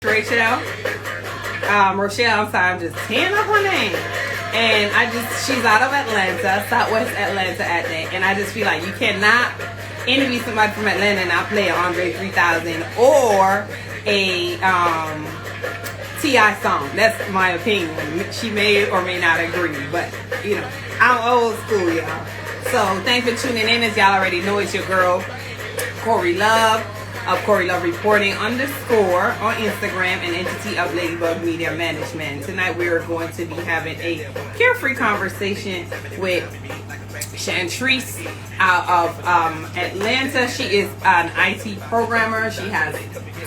Rachelle. Rochelle, I'm sorry, I'm just tearing up her name. And she's out of Atlanta, Southwest Atlanta at that. And I just feel like you cannot interview somebody from Atlanta and not play an Andre 3000 or a T.I. song. That's my opinion. She may or may not agree, but you know, I'm old school, y'all. So thanks for tuning in. As y'all already know, it's your girl, Corey Love, of Corey Love Reporting _ on Instagram, and entity of Ladybug Media Management. Tonight we are going to be having a carefree conversation with Chantrice out of Atlanta. She is an IT programmer. She has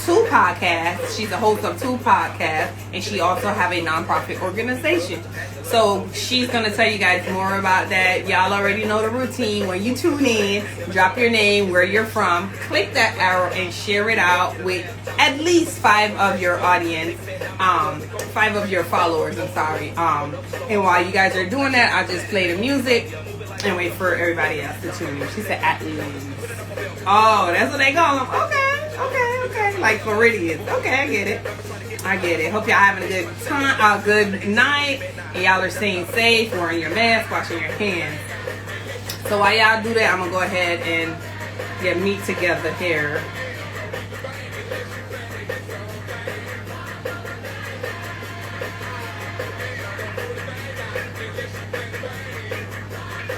2 podcasts. She's a host of 2 podcasts, and she also have a nonprofit organization. So she's going to tell you guys more about that. Y'all already know the routine. When you tune in, drop your name, where you're from, click that arrow, and share it out with at least 5 of your audience, 5 of your followers, I'm sorry. And while you guys are doing that, I'll just play the music and wait for everybody else to tune in. She said at least. Oh, that's what they call them. Okay. Like Floridians. Okay, I get it. Hope y'all having a good time, a good night, and y'all are staying safe, wearing your mask, washing your hands. So while y'all do that, I'm gonna go ahead and get meat together here.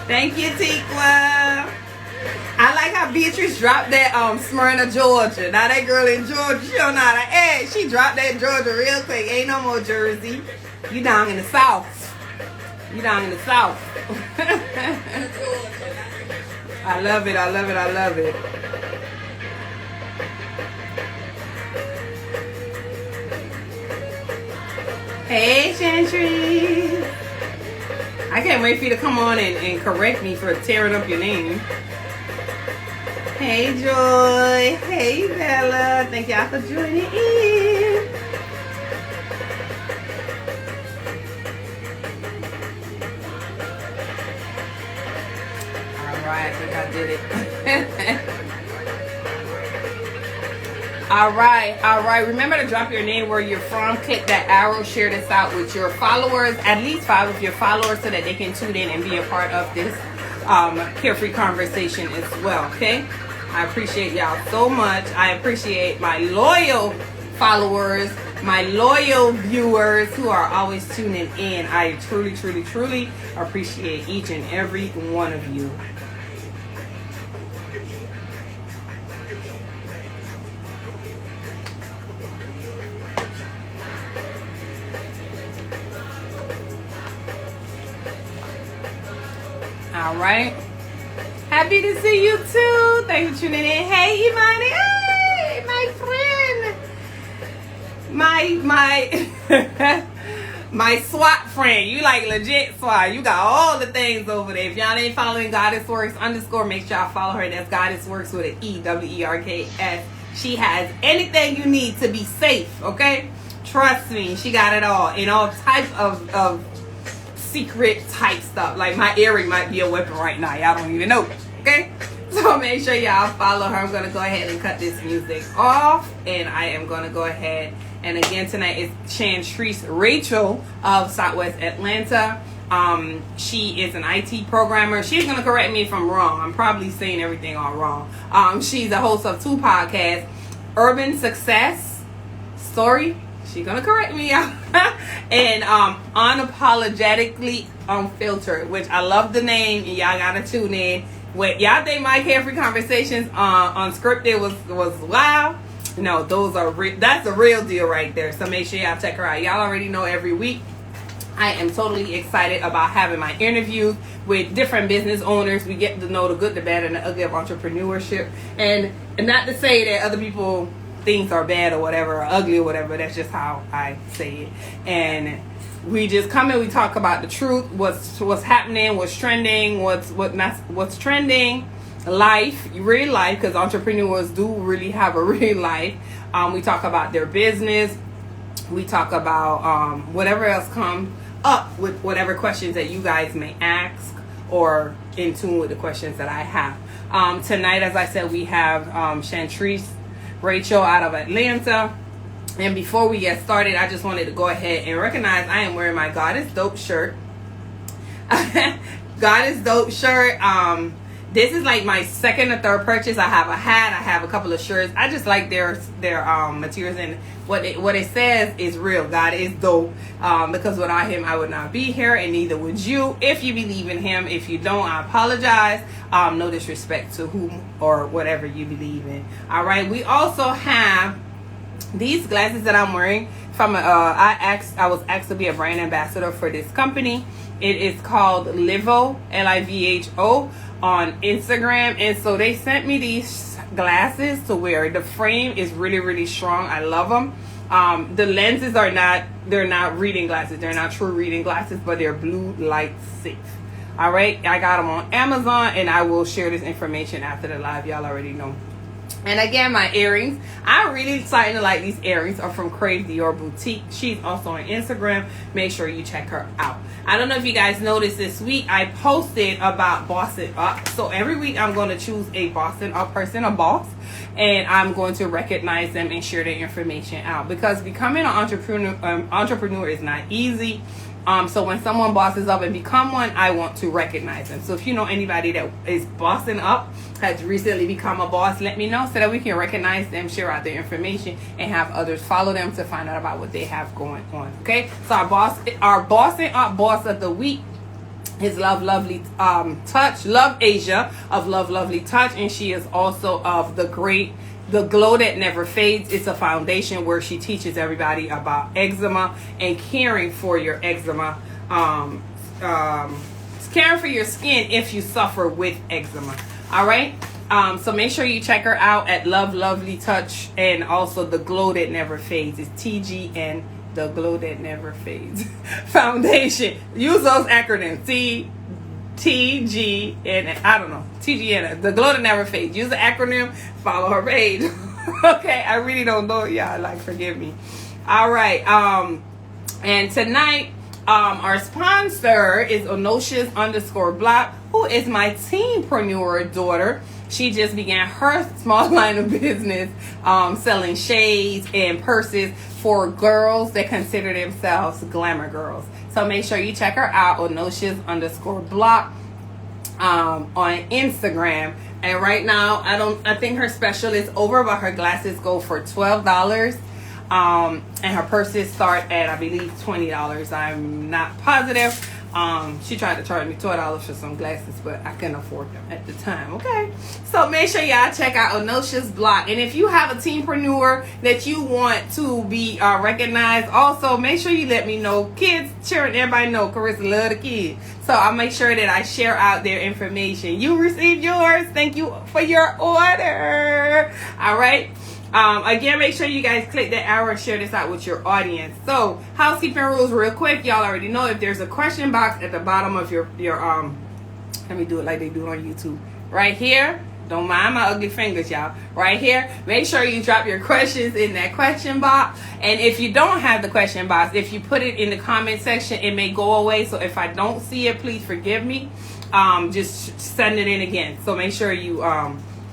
Thank you, Tikwa. I like how Beatrice dropped that Smyrna, Georgia. Now that girl in Georgia, she don't know how to act. She dropped that Georgia real quick. Ain't no more Jersey. You down in the South. I love it. Hey, Chantrice. I can't wait for you to come on and correct me for tearing up your name. Hey, Joy. Hey, Bella. Thank y'all for joining in. All right, I think I did it. All right. Remember to drop your name, where you're from. Click that arrow. Share this out with your followers, at least 5 of your followers, so that they can tune in and be a part of this carefree conversation as well. Okay. I appreciate y'all so much. I appreciate my loyal followers, my loyal viewers who are always tuning in. I truly appreciate each and every one of you. All right. Happy to see you too. Thanks for tuning in. Hey, Imani. Hey, my friend. My SWAT friend. You like legit SWAT. You got all the things over there. If y'all ain't following Goddess Works _ make sure y'all follow her. That's Goddess Works with an E, WERKS. She has anything you need to be safe, okay? Trust me, she got it all. In all types of secret type stuff. Like my earring might be a weapon right now. Y'all don't even know. Okay? So make sure y'all follow her. I'm going to go ahead and cut this music off. And I am going to go ahead. And again, tonight is Chantrice Rachelle of Southwest Atlanta. She is an IT programmer. She's going to correct me if I'm wrong. I'm probably saying everything all wrong. She's a host of 2 podcasts. Urban Success Story. She's gonna correct me, y'all. And Unapologetically Unfiltered, which I love the name, and y'all gotta tune in. What y'all think my carefree conversations unscripted was wow? No, those are that's the real deal right there. So make sure y'all check her out. Y'all already know every week I am totally excited about having my interviews with different business owners. We get to know the good, the bad, and the ugly of entrepreneurship. And not to say that other people things are bad or whatever, or ugly or whatever. That's just how I say it. And we just come and we talk about the truth, what's happening, what's trending, what's trending, life, real life, because entrepreneurs do really have a real life. We talk about their business. We talk about whatever else comes up with whatever questions that you guys may ask, or in tune with the questions that I have. Tonight, as I said, we have Chantrice Rachelle out of Atlanta. And before we get started, I just wanted to go ahead and recognize I am wearing my God is Dope shirt. God is Dope shirt. This is like my second or third purchase. I have a hat, I have a couple of shirts. I just like their materials, and what it says is real. God is dope. Because without him I would not be here, and neither would you if you believe in him. If you don't, I apologize. No disrespect to whom or whatever you believe in. All right. We also have these glasses that I'm wearing from I was asked to be a brand ambassador for this company. It is called Livo, Livho, on Instagram, and so they sent me these glasses to wear. The frame is really, really strong. I love them. The lenses are not reading glasses. They're not true reading glasses, but they're blue light safe. All right, I got them on Amazon, and I will share this information after the live. Y'all already know. And again, my earrings. I'm really starting to like these earrings. Are from Crave Dior Boutique. She's also on Instagram. Make sure you check her out. I don't know if you guys noticed this week, I posted about bossing up. So every week I'm going to choose a bossing up person, a boss, and I'm going to recognize them and share their information out. Because becoming an entrepreneur is not easy. So when someone bosses up and become one, I want to recognize them. So if you know anybody that is bossing up, has recently become a boss, let me know so that we can recognize them, share out their information, and have others follow them to find out about what they have going on. Okay, so our bossing up boss of the week is Love Lovely Touch, Love Asia of Love Lovely Touch, and she is also of the Glow That Never Fades. It's a foundation where she teaches everybody about eczema and caring for your eczema, caring for your skin if you suffer with eczema. All right. So make sure you check her out at Love Lovely Touch, and also the Glow That Never Fades. It's TGN, the Glow That Never Fades foundation. Use those acronyms. TGN, I don't know, TGN, the Glow That Never Fades. Use the acronym, follow her page. Okay, I really don't know, y'all, like, forgive me. All right, and tonight, our sponsor is Onosius_Block, who is my teenpreneur daughter. She just began her small line of business, selling shades and purses for girls that consider themselves glamour girls. So make sure you check her out, Onosius_Block, on Instagram. And right now, I think her special is over, but her glasses go for $12. And her purses start at, I believe, $20. I'm not positive. She tried to charge me $12 for some glasses, but I couldn't afford them at the time. Okay, so make sure y'all check out Onosius_Block. And if you have a teenpreneur that you want to be recognized, also make sure you let me know. Kids, children, everybody know Carissa love the kids, so I'll make sure that I share out their information. You received yours. Thank you for your order. All right. Again, make sure you guys click that arrow and share this out with your audience. So, housekeeping rules real quick. Y'all already know, if there's a question box at the bottom of your let me do it like they do on YouTube. Right here. Don't mind my ugly fingers, y'all. Right here. Make sure you drop your questions in that question box. And if you don't have the question box, if you put it in the comment section, it may go away. So if I don't see it, please forgive me. Just send it in again. So make sure you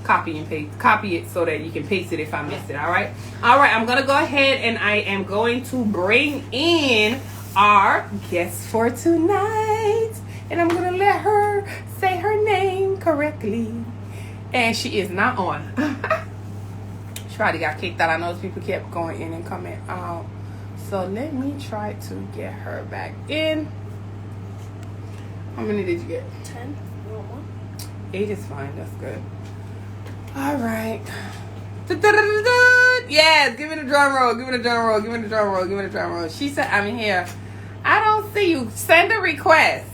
copy it so that you can paste it if I missed it. All right, I'm gonna go ahead and I am going to bring in our guest for tonight, and I'm gonna let her say her name correctly, and she is not on. She probably got kicked out. I know people kept going in and coming out, so let me try to get her back in. How many did you get? 10. You want more? 8 is fine. That's good. All right. Yes, give me the drum roll. Give me the drum roll. Give me the drum roll. Give me the drum roll. She said, I'm here. I don't see you. Send a request.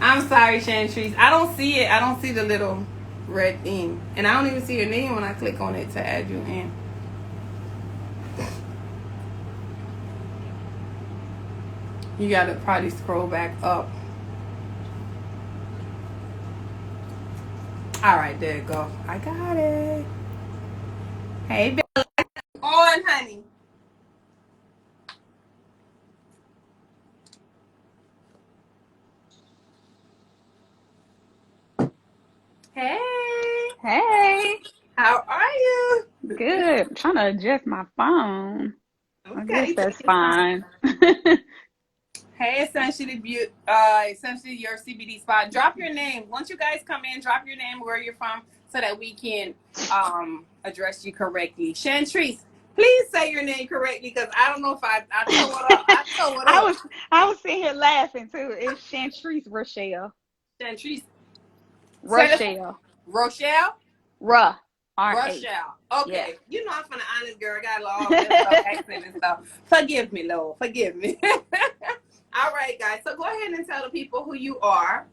I'm sorry, Chantrice. I don't see it. I don't see the little red thing. And I don't even see your name when I click on it to add you in. You got to probably scroll back up. All right, there you go. I got it. Hey, Bella. On, honey. Hey. Hey, How are you? good. Trying to adjust my phone. I guess Okay, that's take your time. fine. Hey, essentially your CBD spot. Drop your name. Once you guys come in, drop your name, where you're from, so that we can address you correctly. Chantrice, please say your name correctly, because I don't know if I told it up. I told it up. I was sitting here laughing too. It's Chantrice Rachelle. Chantrice. Say this. Rochelle. Rochelle? R-A. Rochelle. Yeah. Okay. You know I'm from the honest girl. Got all this stuff, accent and stuff. Forgive me, Lord. Forgive me. All right, guys. So go ahead and tell the people who you are.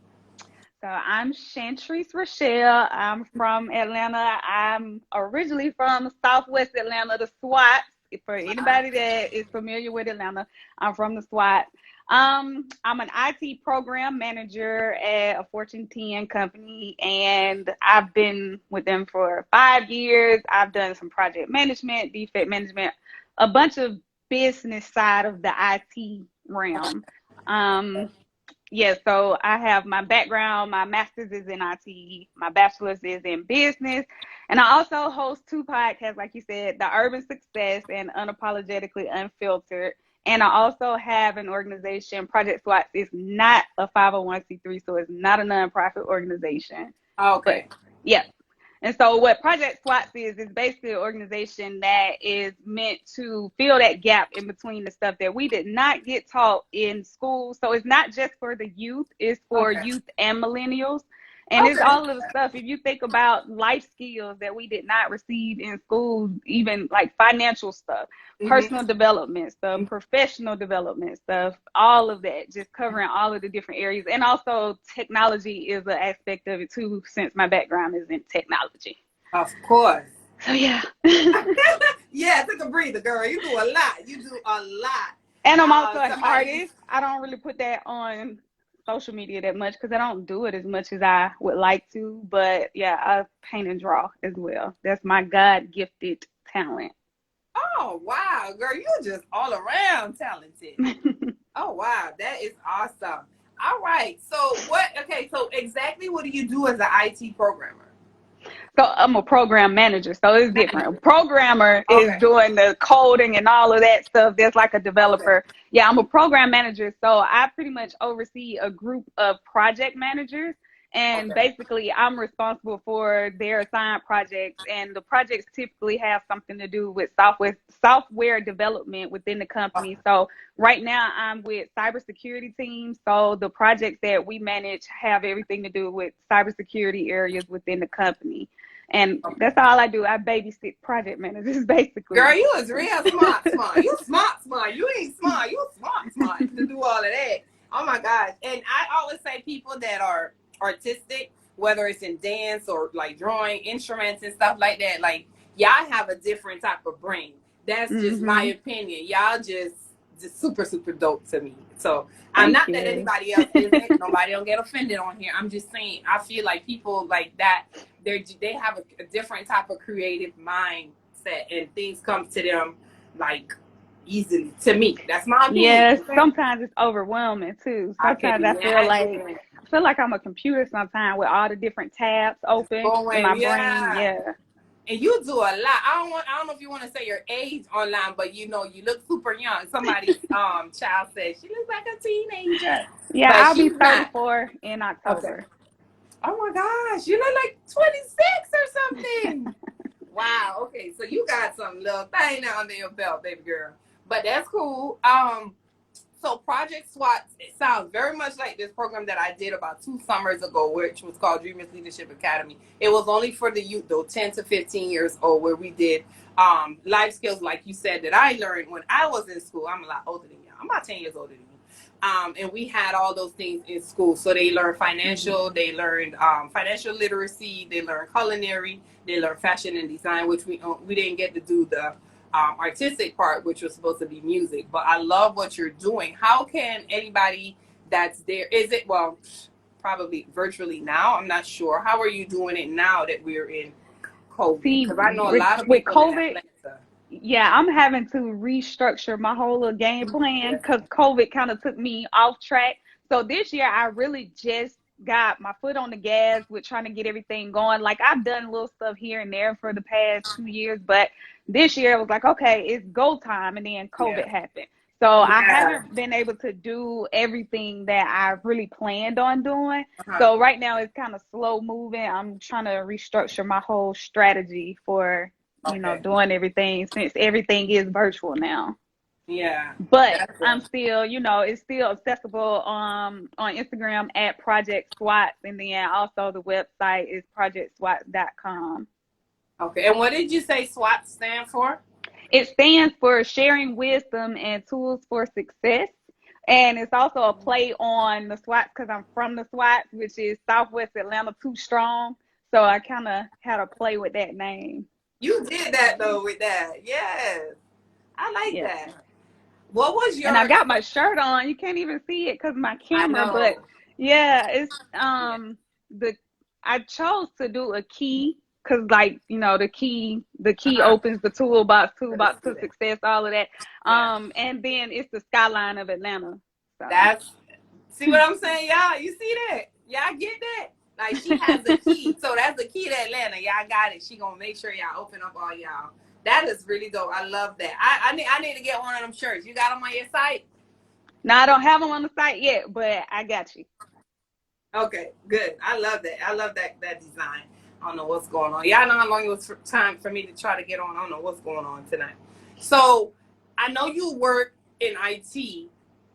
So I'm Chantrice Rachelle. I'm from Atlanta. I'm originally from Southwest Atlanta, the SWAT. For anybody that is familiar with Atlanta, I'm from the SWAT. I'm an IT program manager at a Fortune 10 company, and I've been with them for 5 years. I've done some project management, defect management, a bunch of business side of the IT realm. Yeah, so I have my background, my master's is in IT, my bachelor's is in business, and I also host 2 podcasts, like you said, The Urban Success and Unapologetically Unfiltered. And I also have an organization, Project SWAT. Is not a 501c3, so it's not a nonprofit organization. Okay. But yeah. And so what Project SWAT is basically an organization that is meant to fill that gap in between the stuff that we did not get taught in school. So it's not just for the youth, it's for youth and millennials. And it's all of the stuff, if you think about life skills that we did not receive in school, even like financial stuff, personal development stuff, professional development stuff, all of that, just covering all of the different areas. And also technology is an aspect of it too, since my background is in technology. Of course. So yeah. Yeah, take a breather, girl. You do a lot. You do a lot. And I'm also an artist. I don't really put that on social media that much because I don't do it as much as I would like to. But yeah, I paint and draw as well. That's my God gifted talent. Oh wow, girl, you're just all around talented. Oh wow, that is awesome. All right, so so exactly what do you do as an IT programmer? So I'm a program manager, so it's different. A programmer is doing the coding and all of that stuff. There's like a developer. Yeah, I'm a program manager, so I pretty much oversee a group of project managers. And basically, I'm responsible for their assigned projects, and the projects typically have something to do with software development within the company. So right now, I'm with cybersecurity teams. So the projects that we manage have everything to do with cybersecurity areas within the company. And that's all I do. I babysit project managers, basically. Girl, you was real smart. You smart. You ain't smart. You smart to do all of that. Oh my gosh. And I always say people that are artistic, whether it's in dance or like drawing instruments and stuff like that, like y'all have a different type of brain. That's just my opinion. Y'all just super dope to me. So I'm not that anybody else isn't. Nobody don't get offended on here. I'm just saying I feel like people like that, they have a different type of creative mindset, and things come to them like easily. To me, that's my opinion. Yeah, sometimes it's overwhelming too. Sometimes I feel like I'm a computer sometimes with all the different tabs open in my brain. Yeah. And you do a lot. I don't know if you want to say your age online, but you know you look super young. Somebody's child said she looks like a teenager. Yeah, I'll be 34 in October. Oh my gosh, you look like 26 or something. Wow. Okay, so you got some little thing under your belt, baby girl. But that's cool. So Project SWAT, it sounds very much like this program that I did about 2 summers ago, which was called Dreamers Leadership Academy. It was only for the youth, though, 10 to 15 years old, where we did life skills, like you said, that I learned when I was in school. I'm a lot older than you. I'm about 10 years older than you. And we had all those things in school. So they learned financial, they learned financial literacy, they learned culinary, they learned fashion and design, which we didn't get to do the artistic part, which was supposed to be music. But I love what you're doing. How can anybody that's there, is it, well, probably virtually now, I'm not sure. How are you doing it now that we're in COVID? Because I know a lot of people with COVID. Yeah, I'm having to restructure my whole little game plan because COVID kind of took me off track. So this year, I really just got my foot on the gas with trying to get everything going. Like, I've done little stuff here and there for the past 2 years, but this year I was like, okay, it's go time. And then Yeah. COVID happened. So I Yeah. haven't been able to do everything that I really planned on doing. Uh-huh. So right now it's kind of slow moving. I'm trying to restructure my whole strategy for, you know, doing everything, since everything is virtual now. Yeah. But I'm still, you know, it's still accessible on Instagram at Project SWATs, and then also the website is projectswats.com. Okay. And what did you say SWAT stand for? It stands for Sharing Wisdom and Tools for Success. And it's also a play on the SWATs, because I'm from the SWATs, which is Southwest Atlanta Too Strong. So I kind of had a play with that name. You did that though with that. Yes. I like that. What was your... And I got my shirt on. You can't even see it because of my camera, but yeah, it's I chose to do a key, because, like, you know, the key opens the toolbox to success, all of that. And then it's the skyline of Atlanta. So. See what I'm saying, y'all? You see that? Y'all get that? Like, she has a key. So that's the key to Atlanta. Y'all got it. She gonna make sure y'all open up all y'all. That is really dope. I love that. I need to get one of them shirts. You got them on your site? No, I don't have them on the site yet, but I got you. Okay, good. I love that. I love that design. I don't know what's going on. Y'all know how long it was time for me to try to get on. I don't know what's going on tonight. So I know you work in IT,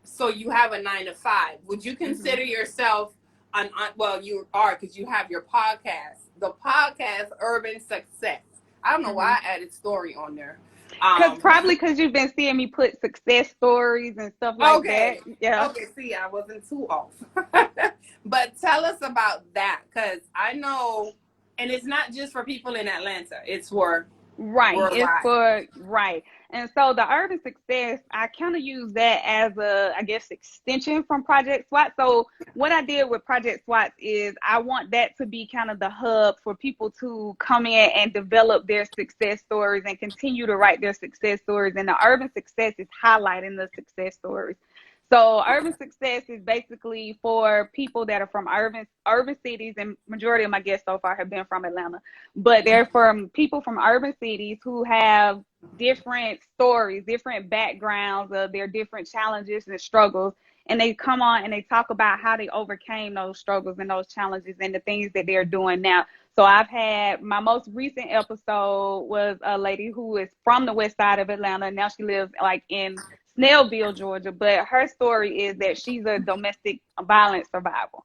so you have a 9-to-5. Would you consider yourself well, you are, because you have your podcast, the podcast Urban Success. I don't know why I added story on there. Probably because you've been seeing me put success stories and stuff like that. Yeah. Okay, see, I wasn't too off. But tell us about that, because I know, and it's not just for people in Atlanta. It's for worldwide. It's for And so the Urban Success, I kind of use that as a, I guess, extension from Project SWAT. So what I did with Project SWAT is I want that to be kind of the hub for people to come in and develop their success stories and continue to write their success stories. And the Urban Success is highlighting the success stories. So Urban Success is basically for people that are from urban cities, and majority of my guests so far have been from Atlanta, but they're from people from urban cities who have different stories, different backgrounds of their different challenges and struggles. And they come on and they talk about how they overcame those struggles and those challenges and the things that they're doing now. So I've had, my most recent episode was a lady who is from the west side of Atlanta. Now she lives like in Snellville, Georgia, but her story is that she's a domestic violence survivor.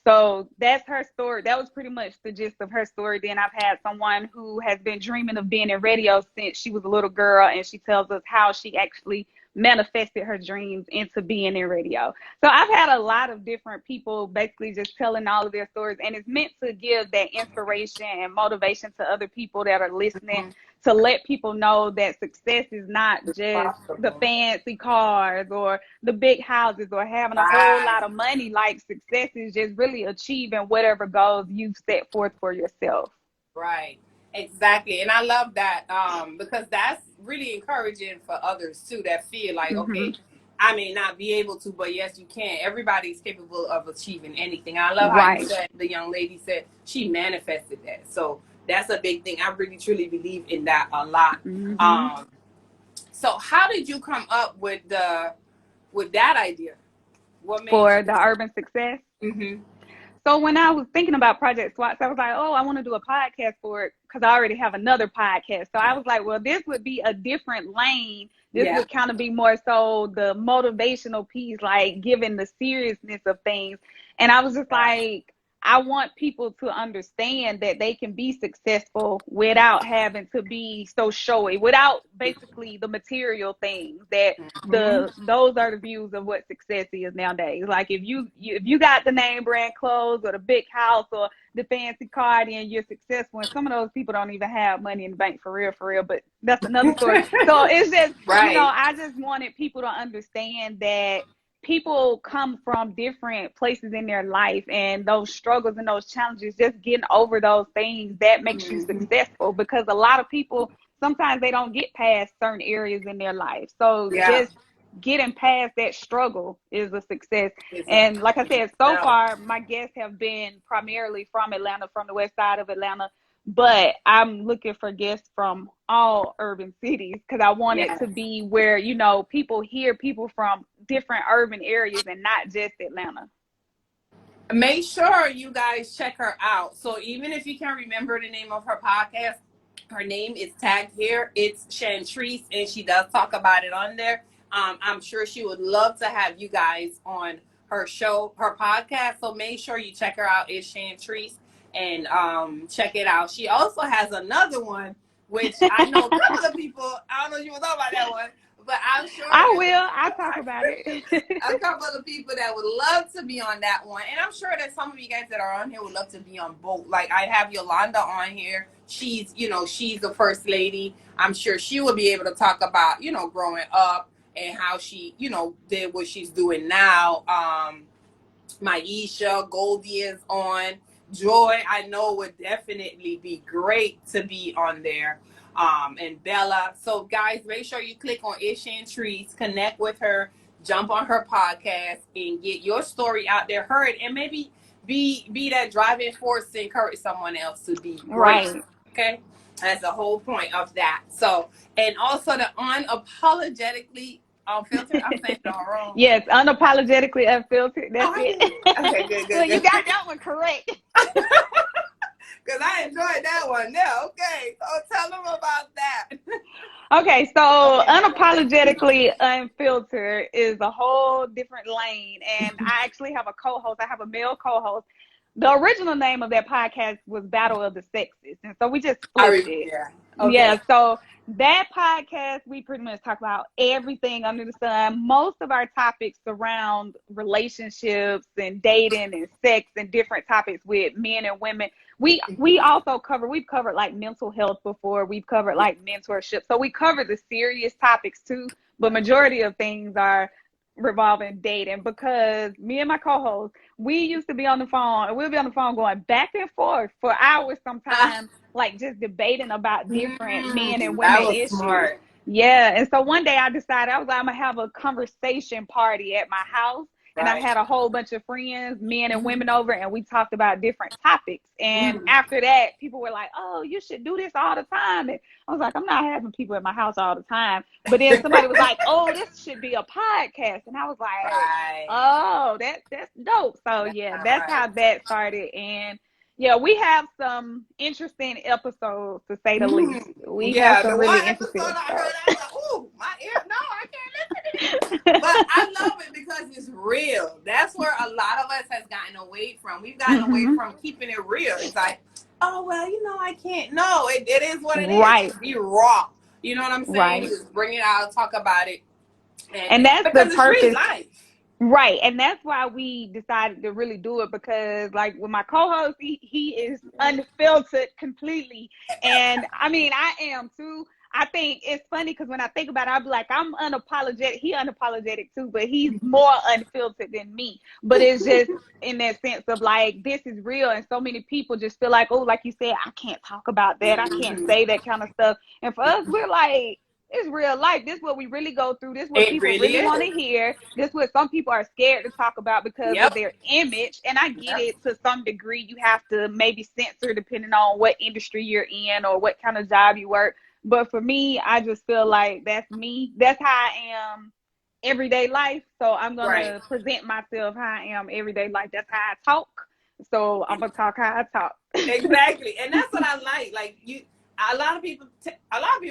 So that's her story. That was pretty much the gist of her story. Then I've had someone who has been dreaming of being in radio since she was a little girl, and she tells us how she actually manifested her dreams into being in radio. So I've had a lot of different people basically just telling all of their stories, and it's meant to give that inspiration and motivation to other people that are listening, to let people know that success is not just the fancy cars or the big houses or having a whole lot of money. Like, success is just really achieving whatever goals you've set forth for yourself. Right. Exactly. And I love that because that's really encouraging for others too, that feel like, okay, I may not be able to, but yes, you can. Everybody's capable of achieving anything. I love how you said, the young lady said she manifested that. So that's a big thing. I really, truly believe in that a lot. So how did you come up with that idea? What made for the Urban Success? So when I was thinking about Project SWATs, I was like, oh, I want to do a podcast for it because I already have another podcast. So I was like, well, this would be a different lane. This would kind of be more so the motivational piece, like giving the seriousness of things. And I was just like, I want people to understand that they can be successful without having to be so showy, without basically the material things that those are the views of what success is nowadays. Like, if you got the name brand clothes or the big house or the fancy car, then you're successful. And some of those people don't even have money in the bank for real, but that's another story. So it's just, you know, I just wanted people to understand that people come from different places in their life, and those struggles and those challenges, just getting over those things, that makes you successful, because a lot of people, sometimes they don't get past certain areas in their life. So just getting past that struggle is a success. It's a And like I said, so far my guests have been primarily from Atlanta, from the west side of Atlanta, but I'm looking for guests from all urban cities because I want it yes. to be where, you know, people hear people from different urban areas and not just Atlanta. Make sure you guys check her out. So even if you can't remember the name of her podcast, her name is tagged here. It's Chantrice, and she does talk about it on there. I'm sure she would love to have you guys on her show, her podcast. So make sure you check her out. It's Chantrice, and check it out. She also has another one, which I know a couple of people. I don't know if you will know about that one, but I'm sure I will. I'll talk about it. a couple of people that would love to be on that one. And I'm sure that some of you guys that are on here would love to be on both. Like I have Yolanda on here. She's, you know, she's the first lady. I'm sure she will be able to talk about, you know, growing up and how she, you know, did what she's doing now. Maisha, Goldie is on. Joy, I know would definitely be great to be on there. And Bella. So guys, make sure you click on Chantrice, connect with her, jump on her podcast, and get your story out there heard, and maybe be that driving force to encourage someone else to be great. Right. Okay, that's the whole point of that. So, and also the unapologetically unfiltered. I'm saying it all wrong. Yes, unapologetically unfiltered. That's it. Okay, good. So you got that one correct. Because I enjoyed that one. Yeah, okay. So tell them about that. Okay, so unapologetically unfiltered is a whole different lane. And I actually have a co-host. I have a male co-host. The original name of that podcast was Battle of the Sexes. And so we just flipped it. Yeah. Okay. Yeah, so that podcast, we pretty much talk about everything under the sun. Most of our topics surround relationships and dating and sex and different topics with men and women. We've covered like mental health before. We've covered like mentorship. So we cover the serious topics too, but majority of things are revolving dating, because me and my co-host, we used to be on the phone, and we'll be on the phone going back and forth for hours sometimes, like just debating about different men and women issues. Smart. Yeah. And so one day I decided, I was like, I'm gonna have a conversation party at my house. And I had a whole bunch of friends, men and women over, and we talked about different topics. And after that, people were like, oh, you should do this all the time. And I was like, I'm not having people at my house all the time. But then somebody was like, oh, this should be a podcast. And I was like, oh, that's dope. So, yeah, that's how that started. And, yeah, we have some interesting episodes, to say the least. We have some really interesting episodes. I heard, I was like, ooh, my ear, no, I can't listen to this. But I love it because it's real. That's where a lot of us has gotten away from. We've gotten away from keeping it real. It's like, oh, well, you know, I can't. No, it is what it is. Right. Be raw. You know what I'm saying? Right. Just bring it out, talk about it. And that's the purpose. Real life. Right. And that's why we decided to really do it, because like with my co-host, he is unfiltered completely. And I mean, I am too. I think it's funny because when I think about it, I'll be like, I'm unapologetic. He unapologetic too, but he's more unfiltered than me. But it's just in that sense of like, this is real. And so many people just feel like, oh, like you said, I can't talk about that. I can't say that kind of stuff. And for us, we're like, it's real life. This is what we really go through. This is what people really want to hear. This is what some people are scared to talk about because of their image. And I get it to some degree. You have to maybe censor depending on what industry you're in or what kind of job you work. But for me, I just feel like that's me. That's how I am everyday life. So I'm going to present myself how I am everyday life. That's how I talk. So I'm going to talk how I talk. Exactly. And that's what I like. Like a lot of people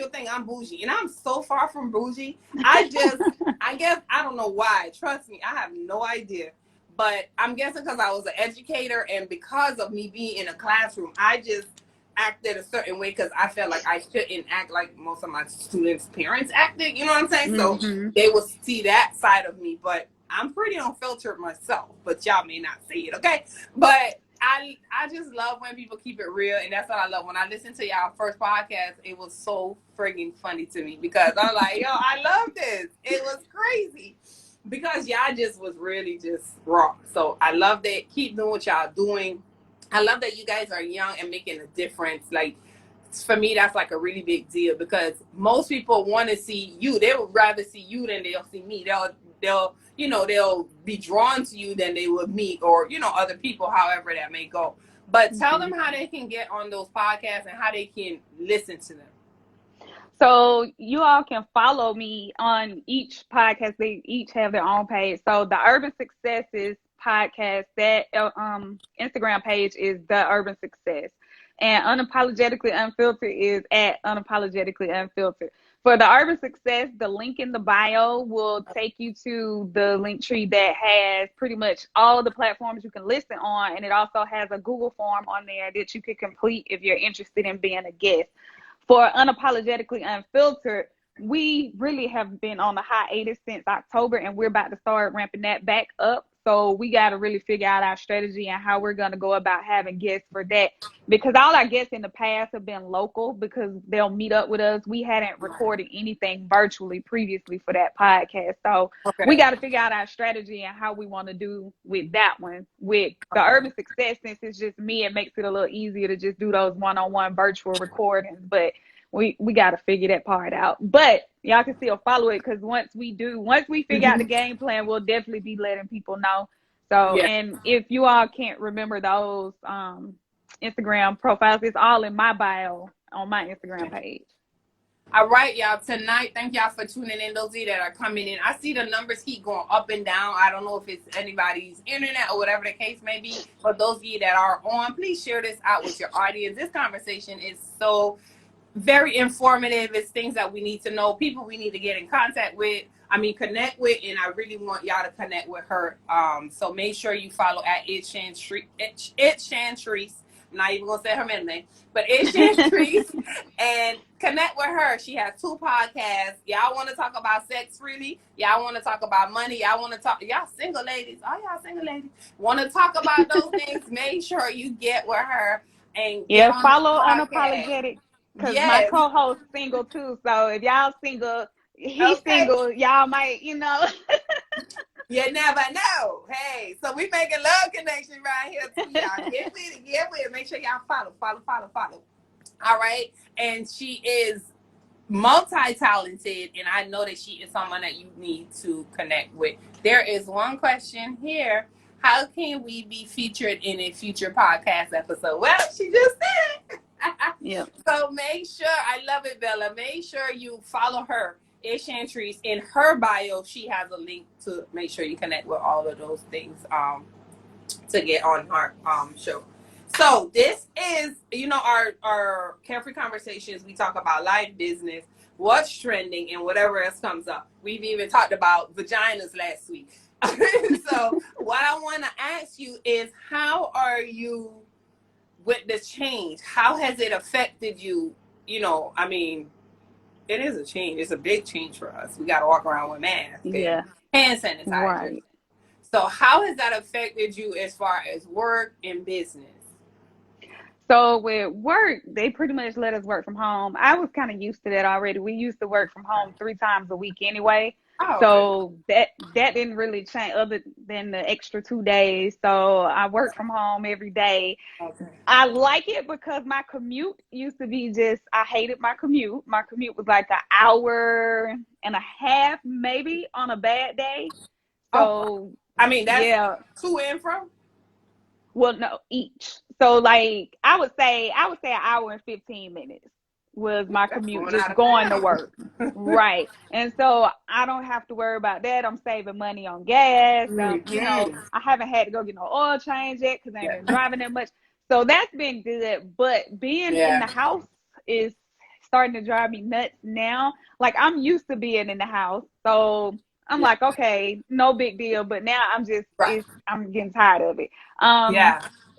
think I'm bougie, and I'm so far from bougie. I guess I don't know why. Trust me, I have no idea. But I'm guessing because I was an educator, and because of me being in a classroom, I just acted a certain way because I felt like I shouldn't act like most of my students' parents acted. You know what I'm saying? So they will see that side of me. But I'm pretty unfiltered myself. But y'all may not see it, okay? But I just love when people keep it real, and that's what I love. When I listened to y'all first podcast, it was so friggin' funny to me because I'm like, yo, I love this. It was crazy because y'all just was really just raw. So I love that. Keep doing what y'all doing. I love that you guys are young and making a difference. Like for me, that's like a really big deal, because most people want to see you. They would rather see you than they'll see me. They'll they'll be drawn to you than they would me, or other people, however that may go. But tell them how they can get on those podcasts and how they can listen to them. So you all can follow me on each podcast. They each have their own page. So the Urban Successes podcast, that Instagram page is The Urban Success. And Unapologetically Unfiltered is at Unapologetically Unfiltered. For the Urban Success, the link in the bio will take you to the link tree that has pretty much all the platforms you can listen on. And it also has a Google form on there that you can complete if you're interested in being a guest. For Unapologetically Unfiltered, we really have been on a hiatus since October, and we're about to start ramping that back up. So we got to really figure out our strategy and how we're going to go about having guests for that, because all our guests in the past have been local because they'll meet up with us. We hadn't recorded anything virtually previously for that podcast. So we got to figure out our strategy and how we want to do with that one. With the Urban Success, since it's just me, it makes it a little easier to just do those one-on-one virtual recordings. But we got to figure that part out. But y'all can still follow it, because once we figure out the game plan, we'll definitely be letting people know. So, and if you all can't remember those Instagram profiles, it's all in my bio on my Instagram page. All right, y'all. Tonight, thank y'all for tuning in. Those of you that are coming in, I see the numbers keep going up and down. I don't know if it's anybody's internet or whatever the case may be. But those of you that are on, please share this out with your audience. This conversation is so very informative. It's things that we need to know, people we need to get in contact with, connect with, and I really want y'all to connect with her. So make sure you follow at It's Chantrice. I'm not even gonna say her middle name, but It's Chantrice, and connect with her. She has 2 podcasts. Y'all want to talk about sex freely? Y'all want to talk about money? Y'all want to talk? Y'all single ladies? All y'all single ladies want to talk about those things? Make sure you get with her and follow Unapologetic. Because my co-host single too, so if y'all single, he's single, y'all might, You never know. Hey, so we making love connection right here too, y'all. Get with it. Make sure y'all follow. All right, and she is multi-talented, and I know that she is someone that you need to connect with. There is one question here: how can we be featured in a future podcast episode? Well, she just did. Yeah. So make sure, I love it, Bella. Make sure you follow her. It's Chantrice. In her bio, she has a link to make sure you connect with all of those things to get on her show. So this is, our Carefree Conversations. We talk about life, business, what's trending, and whatever else comes up. We've even talked about vaginas last week. So what I want to ask you is, how are you with this change? How has it affected you? It is a change. It's a big change for us. We got to walk around with masks and hand sanitizer. Right. So how has that affected you as far as work and business? So with work, they pretty much let us work from home. I was kind of used to that already. We used to work from home 3 times a week anyway. Oh, so that didn't really change other than the extra 2 days. So I work from home every day. Okay. I like it because my commute used to be I hated my commute. My commute was like an hour and a half, maybe on a bad day. So that's to and from? Well, no, each. So like I would say an hour and 15 minutes was my commute, just going to work. Right. And so I don't have to worry about that. I'm saving money on gas. I haven't had to go get no oil change yet because I ain't been driving that much. So that's been good. But being in the house is starting to drive me nuts now. Like, I'm used to being in the house. So I'm like, okay, no big deal. But now I'm just, I'm getting tired of it.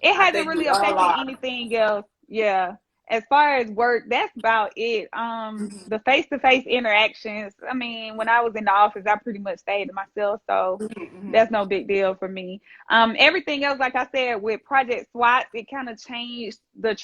It hasn't really affected anything else. Yeah. As far as work, that's about it. The face-to-face interactions, when I was in the office, I pretty much stayed to myself, so that's no big deal for me. Everything else, like I said, with Project SWAT, it kind of changed the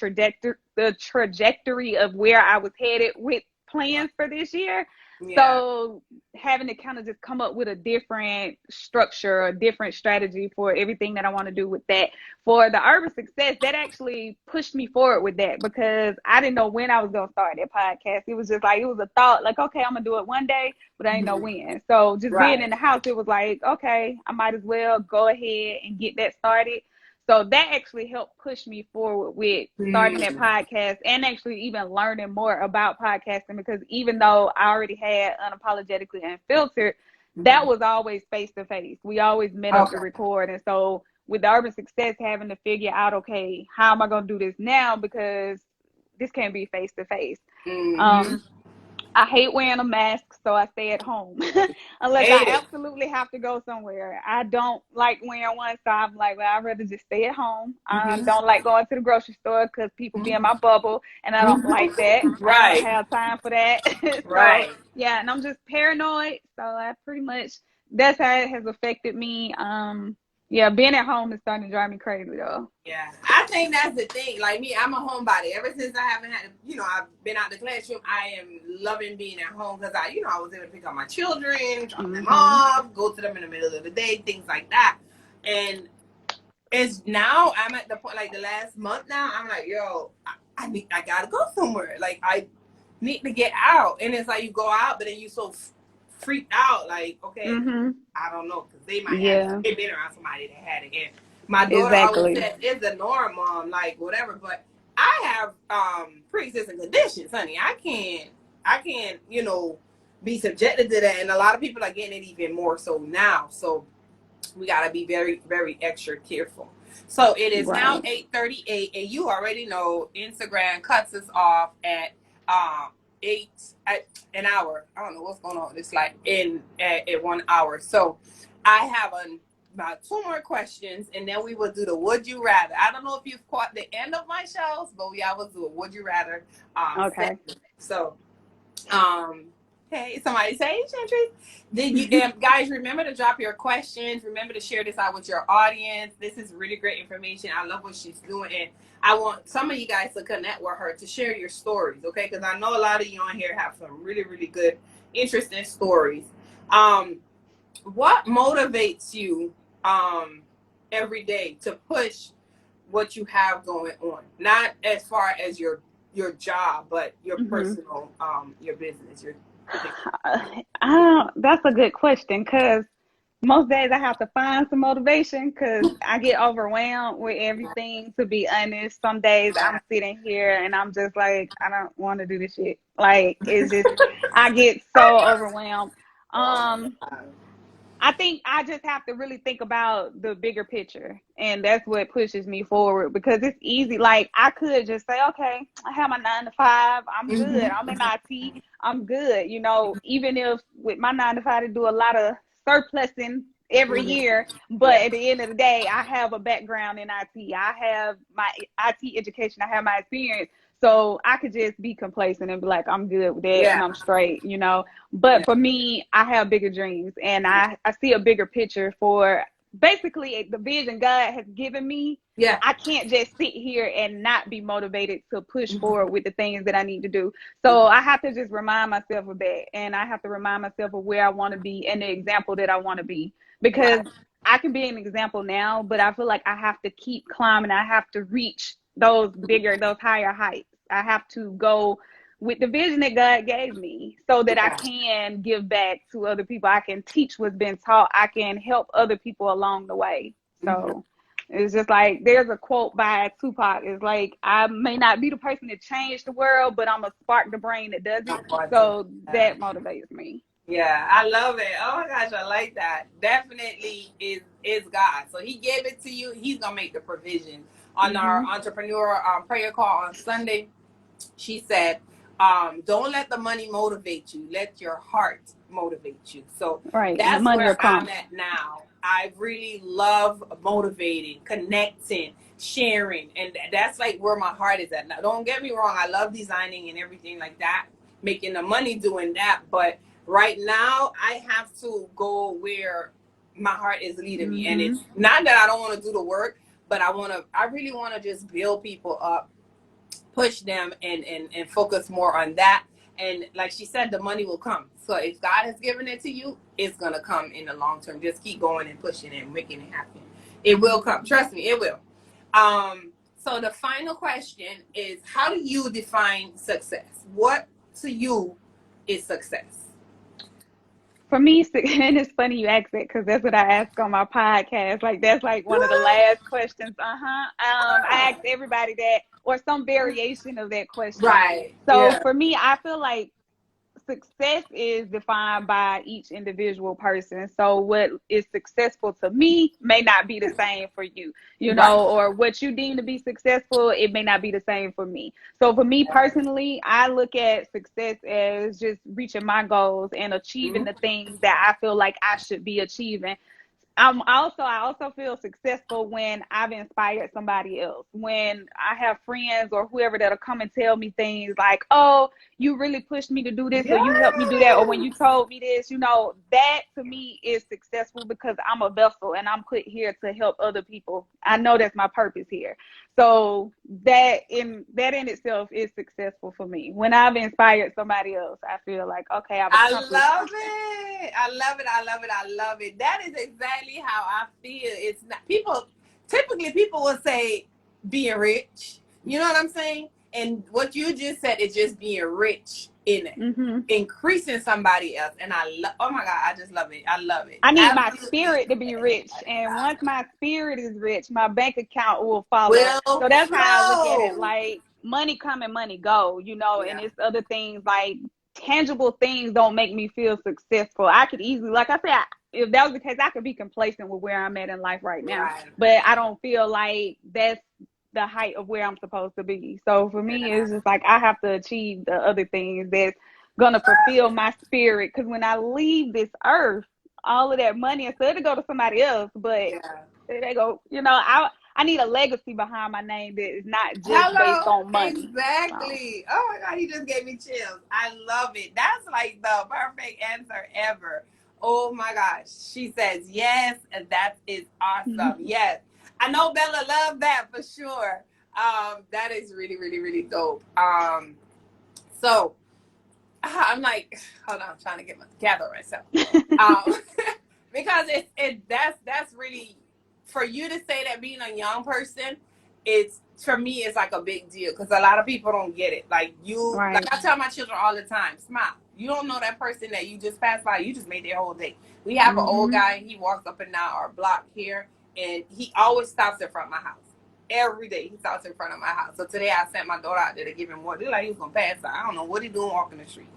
trajectory of where I was headed with plans for this year. Yeah. So having to kind of just come up with a different structure, a different strategy for everything that I want to do with that. For the urban success, that actually pushed me forward with that because I didn't know when I was going to start that podcast. It was just like, it was a thought like, okay, I'm going to do it one day, but I didn't know when. So just being in Right. the house, it was like, okay, I might as well go ahead and get that started. So that actually helped push me forward with starting that podcast and actually even learning more about podcasting because even though I already had Unapologetically Unfiltered, that was always face to face. We always met up to record. And so with the urban success, having to figure out, okay, how am I going to do this now? Because this can't be face to face. I hate wearing a mask, so I stay at home unless I Hate it. absolutely have to go somewhere. I don't like wearing one, so I'm like, well, I'd rather just stay at home. Don't like going to the grocery store because people be in my bubble, and I don't like that. I don't Right. have time for that. So, Right. yeah, and I'm just paranoid, so I pretty much, that's how it has affected me. Yeah, being at home is starting to drive me crazy, though. Yeah, I think that's the thing. Like me, I'm a homebody. Ever since I haven't had, I've been out the classroom. I am loving being at home because I was able to pick up my children, drop them off, go to them in the middle of the day, things like that. And it's now I'm at the point, like the last month now, I'm like, yo, I gotta go somewhere. Like I need to get out. And it's like you go out, but then you so freaked out. Like, okay, I don't know, because they might have been around somebody that had it. And my daughter always says, it's the norm, mom, like whatever. But I have pre-existing conditions, honey. I can't, be subjected to that. And a lot of people are getting it even more so now. So we gotta be very, very extra careful. So it is now 8:38, and you already know Instagram cuts us off at 8 at an hour. I don't know what's going on. It's like at 1 hour. So I have about 2 more questions, and then we will do the would you rather. I don't know if you've caught the end of my shows, but we always do a would you rather. Okay. Segment. So hey, somebody say, hey, Chantrice. Did you guys remember to drop your questions? Remember to share this out with your audience. This is really great information. I love what she's doing, and I want some of you guys to connect with her to share your stories, okay? Because I know a lot of you on here have some really, really good, interesting stories. What motivates you every day to push what you have going on? Not as far as your job, but your personal, your business, That's a good question because most days I have to find some motivation because I get overwhelmed with everything, to be honest. Some days I'm sitting here and I'm just like, I don't want to do this shit. Like, it's just, I get so overwhelmed. I think I just have to really think about the bigger picture, and that's what pushes me forward because it's easy. Like, I could just say, okay, I have my 9 to 5. I'm good. I'm in IT. I'm good. Even if with my 9 to 5, I do a lot of surplusing every year, but at the end of the day, I have a background in IT. I have my IT education. I have my experience. So I could just be complacent and be like, I'm good with that and I'm straight, But for me, I have bigger dreams and I see a bigger picture for basically the vision God has given me. Yeah. I can't just sit here and not be motivated to push forward with the things that I need to do. So I have to just remind myself of that. And I have to remind myself of where I want to be and the example that I want to be. Because I can be an example now, but I feel like I have to keep climbing. I have to reach those higher heights. I have to go with the vision that God gave me so that I can give back to other people. I can teach what's been taught. I can help other people along the way. So it's just like, there's a quote by Tupac. It's like, I may not be the person that changed the world, but I'm a spark the brain that does it. So that motivates me. Yeah, I love it. Oh my gosh, I like that. Definitely is God. So he gave it to you. He's gonna make the provision. On our entrepreneur prayer call on Sunday, she said, don't let the money motivate you. Let your heart motivate you. So that's where I'm at now. I really love motivating, connecting, sharing. And that's like where my heart is at. Now, don't get me wrong. I love designing and everything like that, making the money doing that. But right now, I have to go where my heart is leading me. And it's not that I don't want to do the work, but I really want to just build people up, push them and focus more on that And like she said, the money will come. So if God has given it to you, it's going to come in the long term. Just keep going and pushing and making it happen. It will come. Trust me, it will. So the final question is, how do you define success? What to you is success? For me, and it's funny you ask that because that's what I ask on my podcast. Like that's like one of the last questions. I ask everybody that, or some variation of that question. Right. So Yeah. for me, I feel like success is defined by each individual person. So what is successful to me may not be the same for you, you know, or what you deem to be successful, it may not be the same for me. So for me personally, I look at success as just reaching my goals and achieving the things that I feel like I should be achieving. I also feel successful when I've inspired somebody else. When I have friends or whoever that'll come and tell me things like, "Oh, you really pushed me to do this," or "You helped me do that," or "When you told me this," you know, that to me is successful because I'm a vessel and I'm put here to help other people. I know that's my purpose here. So that in itself is successful for me. When I've inspired somebody else, I feel like, okay, I've accomplished something. I love it. I love it. I love it. That is exactly how I feel. It's not typically people will say being rich. You know what I'm saying? And what you just said is just being rich in it, increasing somebody else. And oh my God, I just love it. I love it. I need my spirit to be rich. And once my spirit is rich, my bank account will follow. So that's how I look at it. Like money come and money go, you know, and it's other things like tangible things don't make me feel successful. I could easily, like I said, if that was the case, I could be complacent with where I'm at in life right now. But I don't feel like that's the height of where I'm supposed to be. So for me, it's just like I have to achieve the other things that's gonna fulfill my spirit. Because when I leave this earth, all of that money instead of go to somebody else, but they go, you know, I need a legacy behind my name that is not just based on money. Exactly. So. Oh my God, he just gave me chills. I love it. That's like the perfect answer ever. Oh my gosh. She says yes, and that is awesome. Yes. I know Bella loved that for sure. That is really, really, really dope. So I'm like, hold on, I'm trying to gather myself. Because that's really, for you to say that being a young person, it's, for me, it's like a big deal because a lot of people don't get it. Like like I tell my children all the time, smile. You don't know that person that you just passed by, you just made their whole day. We have an old guy, he walks up and down our block here, and he always stops in front of my house. Every day he stops in front of my house. So today I sent my daughter out there to give him water. They're like he was gonna pass out. I don't know what he doing walking the street.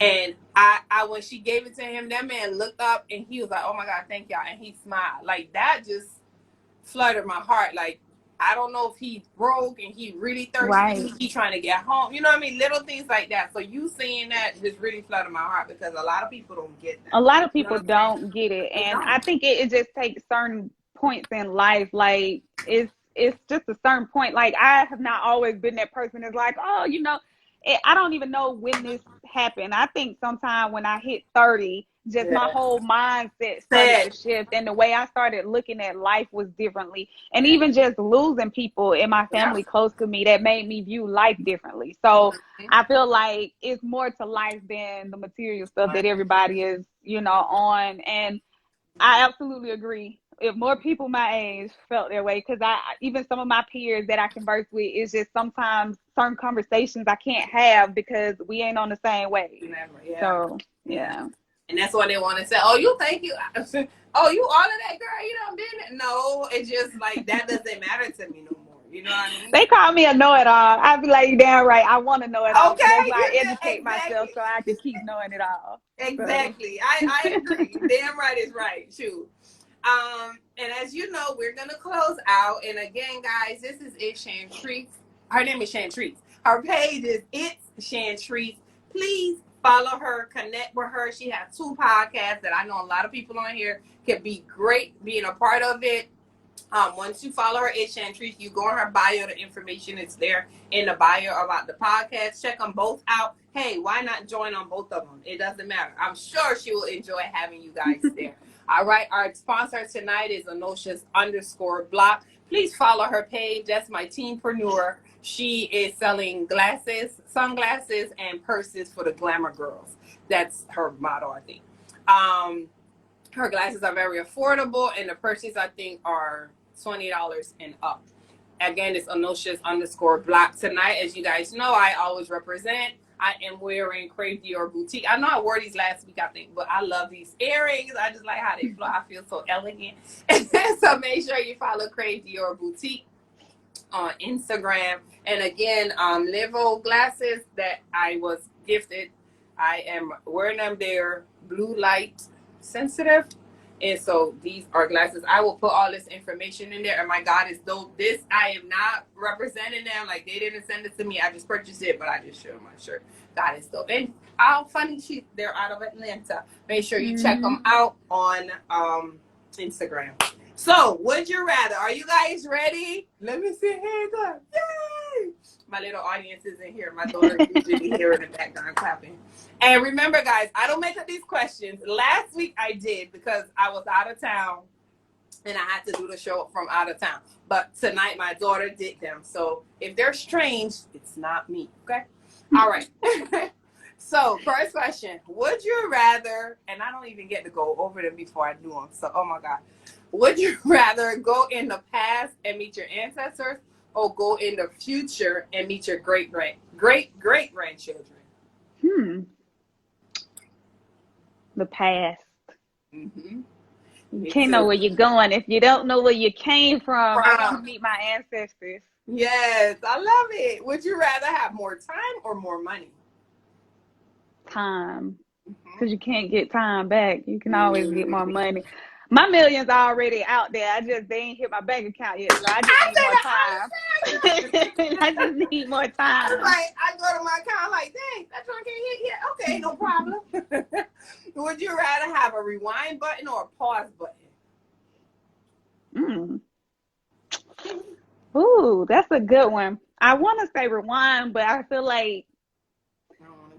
And I when she gave it to him, that man looked up and he was like, "Oh my God, thank y'all," and he smiled. Like that just fluttered my heart. Like I don't know if he broke and he really thirsty. He trying to get home. You know what I mean? Little things like that. So you saying that just really fluttered my heart because a lot of people don't get that. A lot of people don't get it, and I think it just takes certain points in life. Like it's just a certain point. Like I have not always been that person that's like, oh, you know, I don't even know when this happened. I think sometime when I hit 30, just my whole mindset started to shift, and the way I started looking at life was differently. And even just losing people in my family close to me, that made me view life differently. So I feel like it's more to life than the material stuff that everybody is, you know, on. And I absolutely agree. If more people my age felt that way, because even some of my peers that I converse with, it's just sometimes certain conversations I can't have because we ain't on the same wave. So yeah. And that's why they want to say, "Oh, you thank you." Oh, you all of that, girl. You done been. No, it's just like that doesn't matter to me no more. You know what I mean? They call me a know-it-all. I'd be like, damn right, I want to know it all. Okay, that's why I educate myself so I can keep knowing it all. Exactly. So. I agree. Damn right is right. Shoot. And as you know, we're gonna close out. And again, guys, this is Chantrice. Her name is Chantrice. Her page is It's Chantrice. Please follow her, connect with her. She has 2 podcasts that I know a lot of people on here can be great being a part of it. Once you follow her, It's Chantrice, you go on her bio, the information is there in the bio about the podcast. Check them both out. Hey, why not join on both of them? It doesn't matter. I'm sure she will enjoy having you guys there. All right. Our sponsor tonight is Anosia's _block. Please follow her page. That's my teenpreneur. She is selling glasses, sunglasses, and purses for the glamour girls. That's her motto, I think. Her glasses are very affordable, and the purses, I think, are $20 and up. Again, it's Onosius_Block. Tonight, as you guys know, I always represent. I am wearing Crave Dior Boutique. I know I wore these last week, I think, but I love these earrings. I just like how they flow. I feel so elegant. So make sure you follow Crave Dior Boutique on Instagram. And again, Livo glasses that I was gifted. I am wearing them. They're blue light sensitive. And so these are glasses. I will put all this information in there. And my God, it's dope. This, I am not representing them. Like, they didn't send it to me. I just purchased it, but I just showed my shirt. God, it's dope. And how funny they're out of Atlanta. Make sure you check them out on Instagram. So, would you rather? Are you guys ready? Let me see hands up. Yay! My little audience isn't here. My daughter usually here in the background clapping. And remember, guys, I don't make up these questions. Last week I did because I was out of town and I had to do the show from out of town. But tonight my daughter did them. So if they're strange, it's not me. Okay? All right. So first question. Would you rather, and I don't even get to go over them before I do them. So, oh my God. Would you rather go in the past and meet your ancestors or go in the future and meet your great-great-grandchildren? The past. Mm-hmm. You can't know where you're going if you don't know where you came from. I want to meet my ancestors. Yes, I love it. Would you rather have more time or more money? Time. Because you can't get time back. You can always get more money. My millions are already out there. They ain't hit my bank account yet, so I just need more time. I just need more time. I go to my account like, dang, that joint can't hit yet. Okay, no problem. Would you rather have a rewind button or a pause button? Ooh, that's a good one. I want to say rewind, but I feel like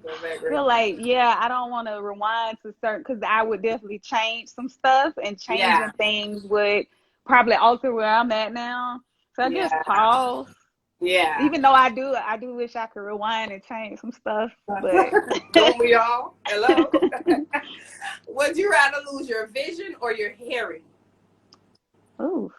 I don't want to rewind to certain, because I would definitely change some stuff, and changing things would probably alter where I'm at now. So I guess pause. Yeah. Even though I do wish I could rewind and change some stuff. But don't we all? Hello. Would you rather lose your vision or your hearing? Ooh.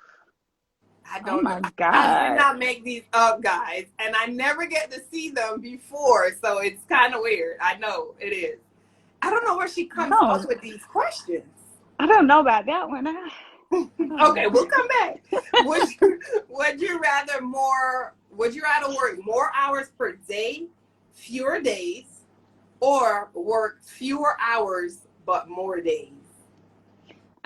I don't know. God. I did not make these up, guys. And I never get to see them before. So it's kind of weird. I know it is. I don't know where she comes up with these questions. I don't know about that one. Okay, we'll come back. Would you rather work more hours per day, fewer days, or work fewer hours but more days?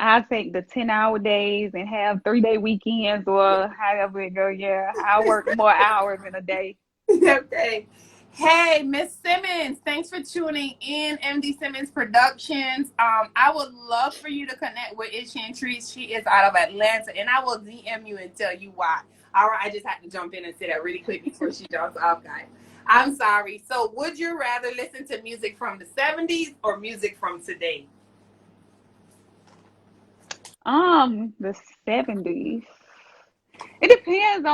I'll take the 10-hour days and have 3-day weekends, or however it go. Yeah, I'll work more hours in a day. Okay. Hey, Miss Simmons, thanks for tuning in. MD Simmons Productions. I would love for you to connect with Chantrice. She is out of Atlanta, and I will DM you and tell you why. All right, I just had to jump in and say that really quick before she jumps off, guys. I'm sorry. So, would you rather listen to music from the 70s or music from today? The 70s. It depends.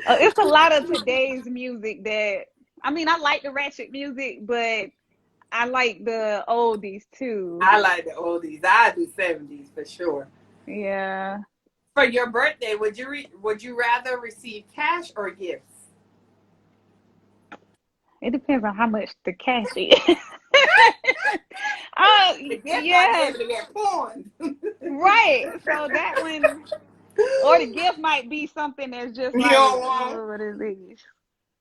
It's a lot of today's music that, I like the ratchet music, but I like the oldies too. I like the oldies. I do 70s for sure. Yeah. For your birthday, would you rather receive cash or gifts? It depends on how much the cash is. Yeah. Right. So that one, or the gift might be something that's just like, what is this?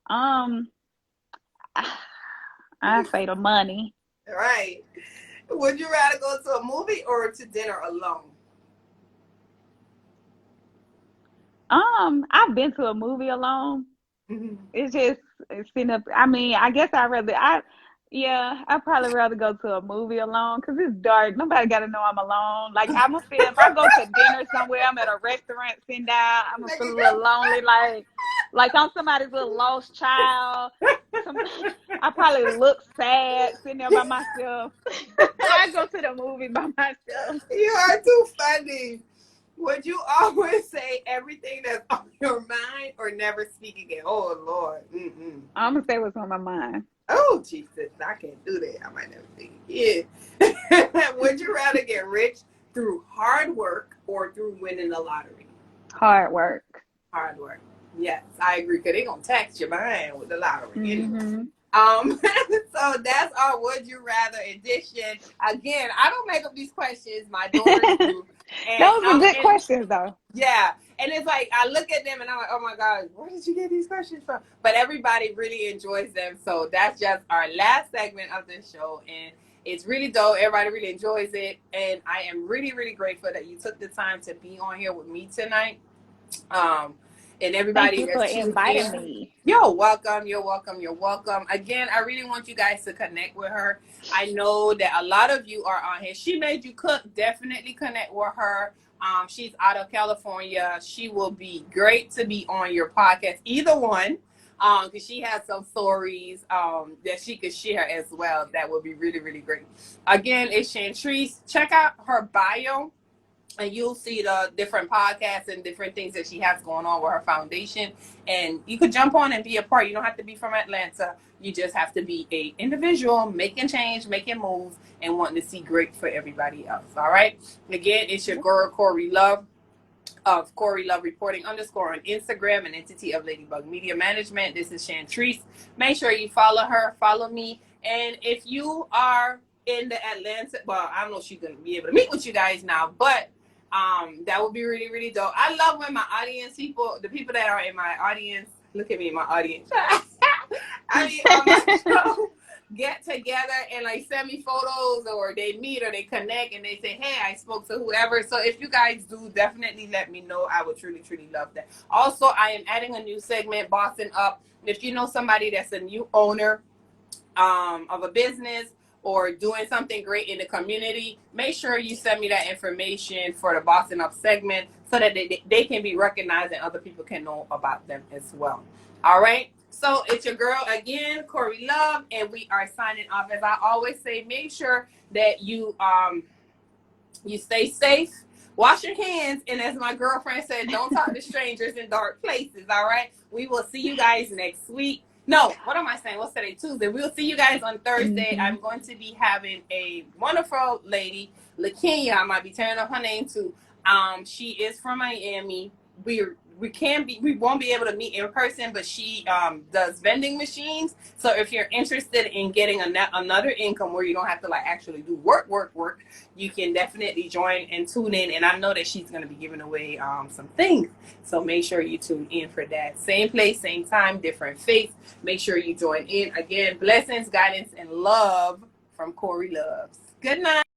I say the money. Right. Would you rather go to a movie or to dinner alone? I've been to a movie alone. It's just sitting up. I guess I'd probably rather go to a movie alone, because it's dark. Nobody got to know I'm alone. Like, I'm going to feel, if I go to dinner somewhere, I'm at a restaurant sitting down, I'm going to feel a little lonely, like I'm somebody's little lost child. I probably look sad sitting there by myself. I go to the movie by myself. You are too funny. Would you always say everything that's on your mind or never speak again? Oh, Lord. Mm-mm. I'm gonna say what's on my mind. Oh, Jesus, I can't do that. I might never speak again. Would you rather get rich through hard work or through winning the lottery? Hard work. Hard work. Yes, I agree. Because they're going to tax your mind with the lottery anyway. Mm-hmm. So that's our Would You Rather edition. Again, I don't make up these questions. My daughters do. Those are good questions, though. Yeah. And it's like, I look at them and I'm like, oh my God, where did you get these questions from? But everybody really enjoys them. So that's just our last segment of the show. And it's really dope. Everybody really enjoys it. And I am really, really grateful that you took the time to be on here with me tonight. And everybody Thank you for inviting me. You're welcome. You're welcome. You're welcome. Again, I really want you guys to connect with her. I know that a lot of you are on here. She made you cook. Definitely connect with her. She's out of California. She will be great to be on your podcast. Either one. Because she has some stories that she could share as well. That would be really, really great. Again, it's Chantrice. Check out her bio. And you'll see the different podcasts and different things that she has going on with her foundation. And you could jump on and be a part. You don't have to be from Atlanta. You just have to be a individual, making change, making moves, and wanting to see great for everybody else. All right? Again, it's your girl, Corey Love, of Corey Love Reporting _ on Instagram, an entity of Ladybug Media Management. This is Chantrice. Make sure you follow her, follow me. And if you are in the Atlanta, well, I don't know if she's going to be able to meet with you guys now, but that would be really, really dope. I love when my audience people, the people that are in my audience, look at me in my audience. I mean, on my show, get together and like send me photos, or they meet or they connect and they say, hey, I spoke to whoever. So if you guys do, definitely let me know. I would truly, truly love that. Also, I am adding a new segment, Bossing Up. If you know somebody that's a new owner of a business, or doing something great in the community, make sure you send me that information for the Bossing Up segment so that they can be recognized and other people can know about them as well. All right? So it's your girl again, Corey Love, and we are signing off. As I always say, make sure that you stay safe, wash your hands, and as my girlfriend said, don't talk to strangers in dark places, all right? We will see you guys next week. No, what am I saying? What's today? Tuesday. We'll see you guys on Thursday. I'm going to be having a wonderful lady, LaKenya. I might be tearing up her name too. She is from Miami. We won't be able to meet in person, but she does vending machines. So if you're interested in getting another income where you don't have to like actually do work, you can definitely join and tune in. And I know that she's going to be giving away some things. So make sure you tune in for that. Same place, same time, different face. Make sure you join in. Again, blessings, guidance, and love from Corey Loves. Good night.